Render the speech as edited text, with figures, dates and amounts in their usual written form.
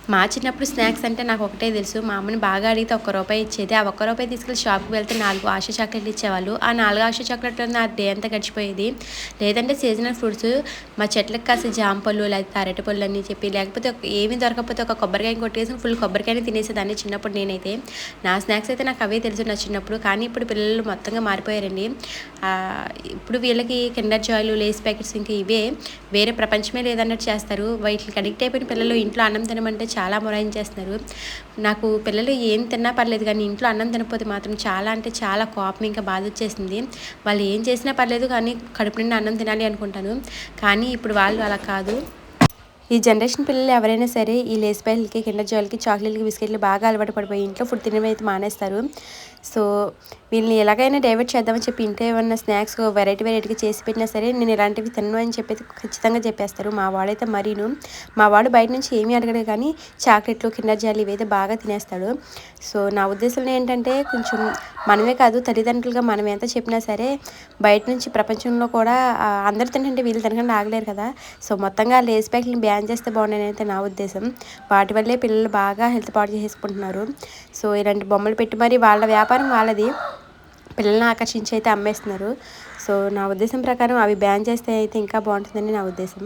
మా చిన్నప్పుడు స్నాక్స్ అంటే నాకు ఒకటే తెలుసు. మా అమ్మని బాగా అడిగితే ₹1 ఇచ్చేది. ఆ ₹1 తీసుకెళ్ళి షాప్‌కి వెళ్తే 4 ఆశ చాక్లెట్‌లు ఇచ్చేవాళ్ళు. ఆ 4 ఆశ చాక్లెట్‌లో నా డే అంతా గడిచిపోయేది. లేదంటే సీజనల్ ఫ్రూట్స్ మా చెట్లకు కాసే జామ పళ్ళు, లేకపోతే అరటిపళ్ళు అని చెప్పి, లేకపోతే ఏమీ దొరకకపోతే ఒక కొబ్బరికాయ కొట్టేసి ఫుల్ కొబ్బరికాయని తినేసేదాన్ని చిన్నప్పుడు నేనైతే. నా స్నాక్స్ అయితే నాకు అవే తెలుసు నా చిన్నప్పుడు. కానీ ఇప్పుడు పిల్లలు మొత్తంగా మారిపోయారండి. ఇప్పుడు వీళ్ళకి కిండర్ జాయ్‌లు, లేస్ ప్యాకెట్స్ ఇంకా ఇవే. వేరే ప్రపంచమే లేదన్నట్టు చేస్తారు. వీటికి అడిక్ట్ అయిపోయిన పిల్లలు ఇంట్లో అన్నం తినమంటే చాలా మొరాయించేస్తున్నారు. నాకు పిల్లలు ఏం తిన్నా పర్లేదు కానీ ఇంట్లో అన్నం తినకపోతే మాత్రం చాలా అంటే చాలా కోపం, ఇంకా బాధ వచ్చేసింది. వాళ్ళు ఏం చేసినా పర్లేదు కానీ కడుపు నిండా అన్నం తినాలి అనుకుంటాను. కానీ ఇప్పుడు వాళ్ళు అలా కాదు. ఈ జనరేషన్ పిల్లలు ఎవరైనా సరే ఈ లేస్ ప్యాకెట్లకి, కిండర్ జాయ్‌లకి, చాక్లెట్‌లకి, బిస్కెట్‌లు బాగా అలవాటు పడిపోయి ఇంట్లో ఫుడ్ తినడం అయితే మానేస్తారు. సో వీళ్ళని ఎలాగైనా డైవర్ట్ చేద్దామని చెప్పి ఇంట్లో ఏమన్నా స్నాక్స్ వెరైటీగా చేసి పెట్టినా సరే నేను ఇలాంటివి తినను అని చెప్పి ఖచ్చితంగా చెప్పేస్తారు. మా వాడైతే మరీను. మా వాడు బయట నుంచి ఏమీ అడగడు కానీ చాక్లెట్లు, కిండర్ జాయ్‌లు ఇవైతే బాగా తినేస్తాడు. సో నా ఉద్దేశంలో ఏంటంటే కొంచెం మనమే కాదు తల్లిదండ్రులుగా మనం ఎంత చెప్పినా సరే బయట నుంచి ప్రపంచంలో కూడా అందరూ తింటుంటే వీళ్ళు తినకుండా ఆగలేరు కదా. సో మొత్తంగా లేస్ ప్యాకెట్‌లని బ్యాన్ చేస్తే బాగుండని అయితే నా ఉద్దేశం. వాటి వల్లే పిల్లలు బాగా హెల్త్ పాడు చేసుకుంటున్నారు. సో ఇలాంటి బొమ్మలు పెట్టి మరి వాళ్ళ వ్యాపారం వాళ్ళది. పిల్లల్ని ఆకర్షించి అయితే అమ్మేస్తున్నారు. సో నా ఉద్దేశం ప్రకారం అవి బ్యాన్ చేస్తే అయితే ఇంకా బాగుంటుందని నా ఉద్దేశం.